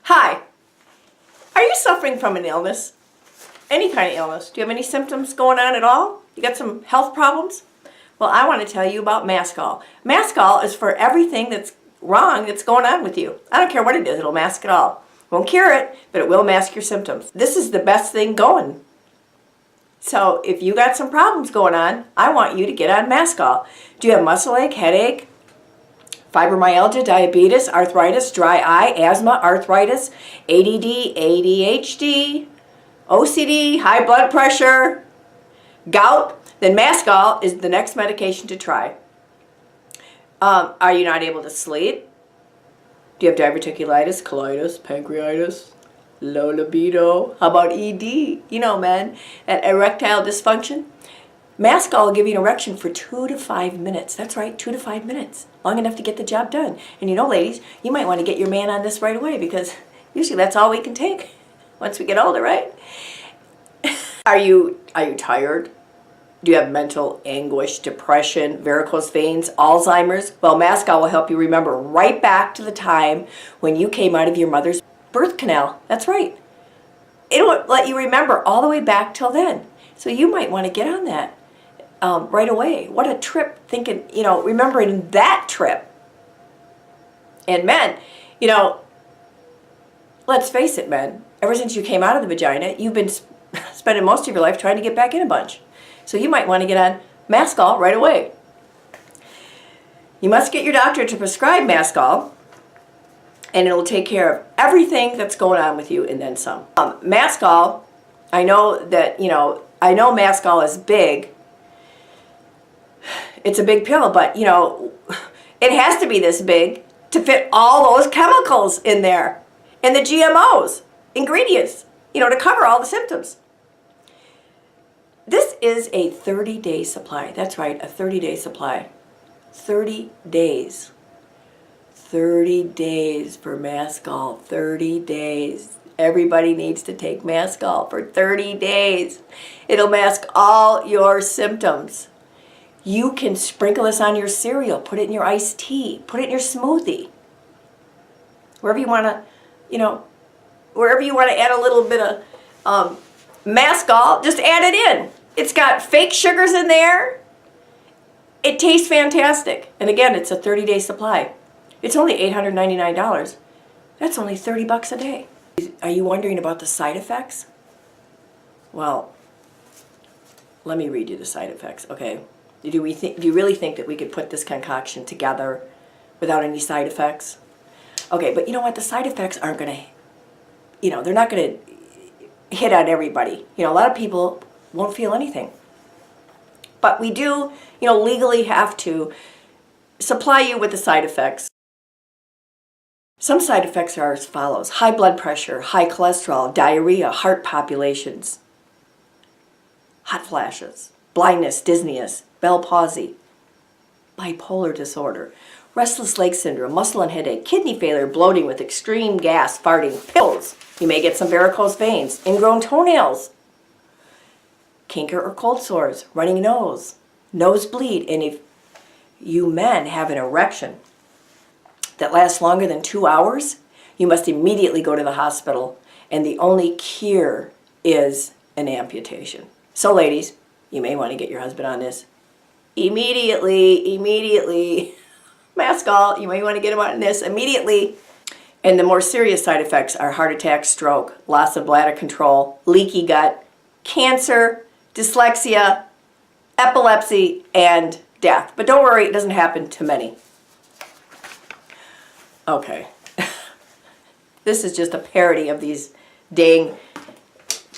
Hi, are you suffering from an illness? Any kind of illness? Do you have any symptoms going on at all? You got some health problems? Well, I want to tell you about Maskall. Maskall is for everything that's wrong that's going on with you. I don't care what it is, it'll mask it all. Won't cure it, but it will mask your symptoms. This is the best thing going. So if you got some problems going on, I want you to get on Maskall. Do you have muscle ache, headache, fibromyalgia, diabetes, arthritis, dry eye, asthma, arthritis, ADD, ADHD, OCD, high blood pressure, gout? Then Maskall is the next medication to try. Are you not able to sleep? Do you have diverticulitis, colitis, pancreatitis, low libido? How about ED? You know, men, and erectile dysfunction? Maskall will give you an erection for 2 to 5 minutes. That's right, 2 to 5 minutes. Long enough to get the job done. And you know, ladies, you might want to get your man on this right away because usually that's all we can take once we get older, right? Are you tired? Do you have mental anguish, depression, varicose veins, Alzheimer's? Well, Maskall will help you remember right back to the time when you came out of your mother's birth canal. That's right. It'll let you remember all the way back till then. So you might want to get on that right away. What a trip, thinking, remembering that trip. And men, let's face it, men, ever since you came out of the vagina, you've been spending most of your life trying to get back in a bunch. So you might want to get on Maskall right away. You must get your doctor to prescribe Maskall, and it'll take care of everything that's going on with you and then some. Maskall, I know Maskall is big. It's a big pill, but it has to be this big to fit all those chemicals in there and the GMOs, ingredients, to cover all the symptoms. This is a 30-day supply. That's right, a 30-day supply. 30 days. 30 days for Maskall. 30 days. Everybody needs to take Maskall for 30 days. It'll mask all your symptoms. You can sprinkle this on your cereal, put it in your iced tea, put it in your smoothie. Wherever you want to, wherever you want to add a little bit of Maskall, just add it in. It's got fake sugars in there. It tastes fantastic. And again, it's a 30-day supply. It's only $899. That's only $30 a day. Are you wondering about the side effects? Well, let me read you the side effects, okay? Do you really think that we could put this concoction together without any side effects? Okay, but you know what? The side effects aren't going to, they're not going to hit on everybody. A lot of people won't feel anything. But we do, legally have to supply you with the side effects. Some side effects are as follows: high blood pressure, high cholesterol, diarrhea, heart palpitations, hot flashes, blindness, dizziness, Bell palsy, bipolar disorder, restless leg syndrome, muscle and headache, kidney failure, bloating with extreme gas, farting, pills. You may get some varicose veins, ingrown toenails, canker or cold sores, running nose, nosebleed. And if you men have an erection that lasts longer than 2 hours, you must immediately go to the hospital, and the only cure is an amputation. So ladies, you may want to get your husband on this immediately. Maskall, you may want to get him on this immediately. And the more serious side effects are heart attack, stroke, loss of bladder control, leaky gut, cancer, dyslexia, epilepsy, and death. But don't worry, it doesn't happen to many. Okay. This is just a parody of these dang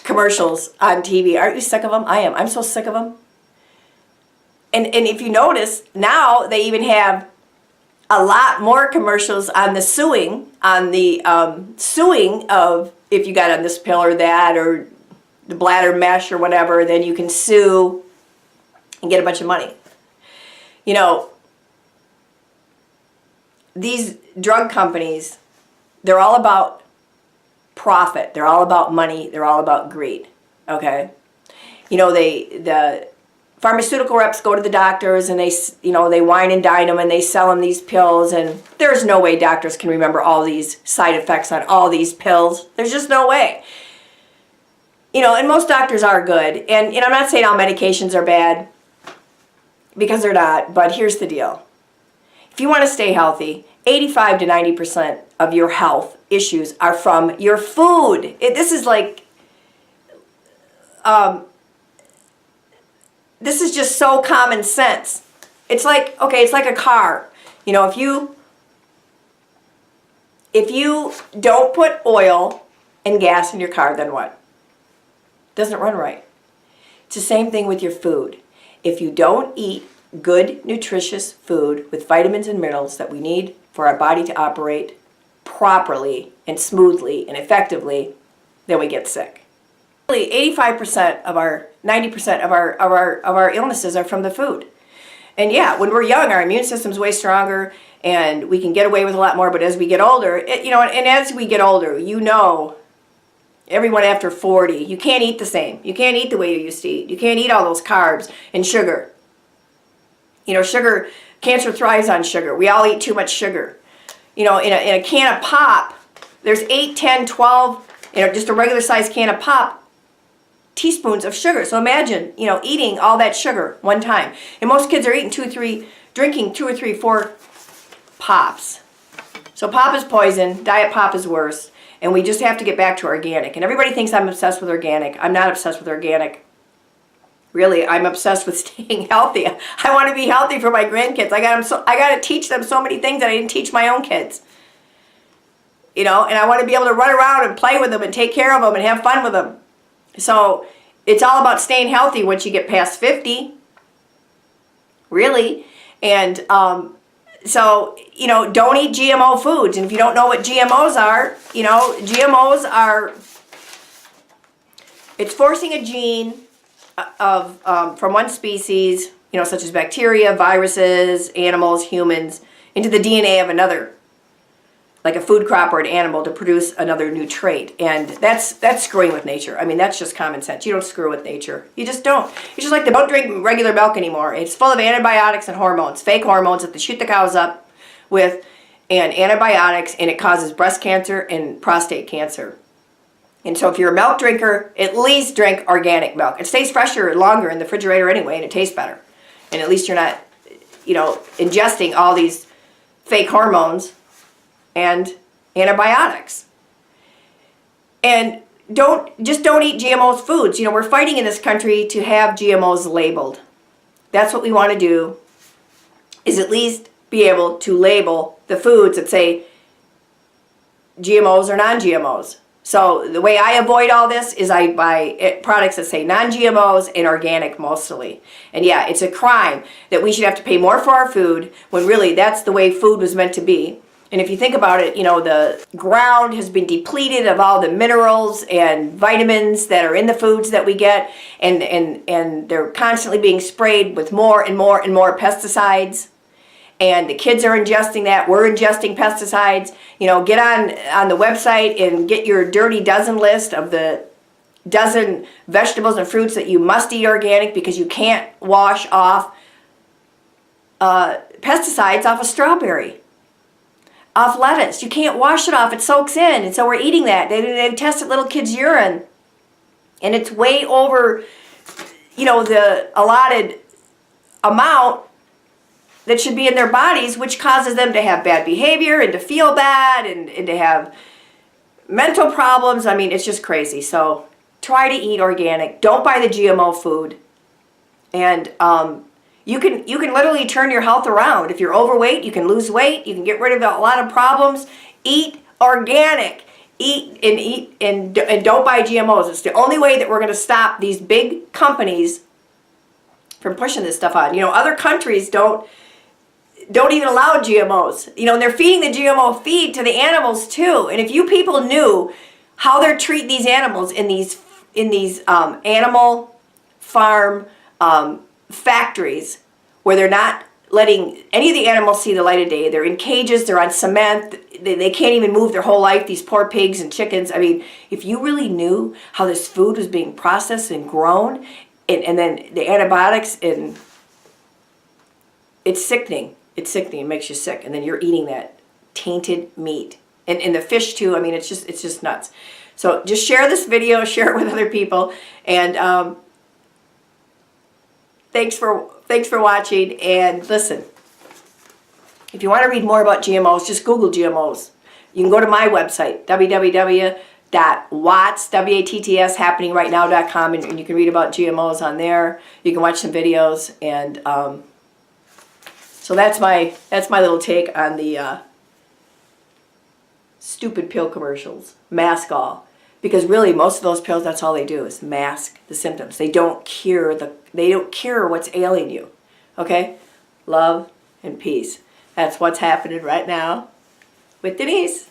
commercials on TV. Aren't you sick of them? I am. I'm so sick of them. And if you notice, now they even have a lot more commercials on the suing of if you got on this pill or that or the bladder mesh or whatever, then you can sue and get a bunch of money. These drug companies, they're all about profit. They're all about money. They're all about greed. Okay? The pharmaceutical reps go to the doctors and they wine and dine them and they sell them these pills, and there's no way doctors can remember all these side effects on all these pills. There's just no way. And most doctors are good. And I'm not saying all medications are bad, because they're not, but here's the deal. If you want to stay healthy, 85 to 90% of your health issues are from your food. This is just so common sense. It's like a car. If you don't put oil and gas in your car, then what? It doesn't run right. It's the same thing with your food. If you don't eat good, nutritious food with vitamins and minerals that we need for our body to operate properly and smoothly and effectively, then we get sick. Really, 85% of our 90% of our illnesses are from the food. And yeah, when we're young, our immune system's way stronger and we can get away with a lot more. But as we get older, everyone after 40, you can't eat the same. You can't eat the way you used to eat. You can't eat all those carbs and sugar. Sugar, cancer thrives on sugar. We all eat too much sugar. In a can of pop, there's 8, 10, 12, just a regular sized can of pop, teaspoons of sugar. So imagine, eating all that sugar one time. And most kids are drinking 2 or 3, 4 pops. So pop is poison, diet pop is worse, and we just have to get back to organic. And everybody thinks I'm obsessed with organic. I'm not obsessed with organic. Really, I'm obsessed with staying healthy. I want to be healthy for my grandkids. I got to teach them so many things that I didn't teach my own kids. And I want to be able to run around and play with them and take care of them and have fun with them. So it's all about staying healthy once you get past 50. Really. And don't eat GMO foods. And if you don't know what GMOs are, GMOs are, it's forcing a gene from one species, such as bacteria, viruses, animals, humans, into the DNA of another, like a food crop or an animal, to produce another new trait. And that's screwing with nature. I mean, that's just common sense. You don't screw with nature. You just don't. It's just like they don't drink regular milk anymore. It's full of antibiotics and hormones, fake hormones that they shoot the cows up with, and antibiotics, and it causes breast cancer and prostate cancer. And so if you're a milk drinker, at least drink organic milk. It stays fresher longer in the refrigerator anyway, and it tastes better. And at least you're not, ingesting all these fake hormones and antibiotics. And don't eat GMO foods. We're fighting in this country to have GMOs labeled. That's what we want to do, is at least be able to label the foods that say GMOs or non-GMOs. So the way I avoid all this is I buy products that say non-GMOs and organic mostly. And yeah, it's a crime that we should have to pay more for our food when really that's the way food was meant to be. And if you think about it, the ground has been depleted of all the minerals and vitamins that are in the foods that we get, and they're constantly being sprayed with more and more and more pesticides. And the kids are ingesting that. We're ingesting pesticides. Get on the website and get your dirty dozen list of the dozen vegetables and fruits that you must eat organic, because you can't wash off pesticides off a strawberry, off lettuce. You can't wash it off. It soaks in. And so we're eating that. They've tested little kids' urine, and it's way over, the allotted amount that should be in their bodies, which causes them to have bad behavior and to feel bad and to have mental problems. I mean, it's just crazy. So try to eat organic. Don't buy the GMO food. And you can literally turn your health around. If you're overweight, you can lose weight. You can get rid of a lot of problems. Eat organic. Eat and don't buy GMOs. It's the only way that we're going to stop these big companies from pushing this stuff on. Other countries don't even allow GMOs. And they're feeding the GMO feed to the animals too. And if you people knew how they're treating these animals in these animal farm factories, where they're not letting any of the animals see the light of day. They're in cages, they're on cement, they can't even move their whole life, these poor pigs and chickens. I mean, if you really knew how this food was being processed and grown, and then the antibiotics, and it's sickening. It's sickening. It makes you sick. And then you're eating that tainted meat. And the fish too. I mean, it's just nuts. So just share this video, share it with other people, and thanks for watching. And listen, if you want to read more about GMOs, just Google GMOs. You can go to my website, www.watts.happeningrightnow.com, and you can read about GMOs on there. You can watch some videos, and so that's my little take on the stupid pill commercials. Mask all, because really most of those pills, that's all they do is mask the symptoms. They don't cure what's ailing you. Okay, love and peace. That's what's happening right now with Denise.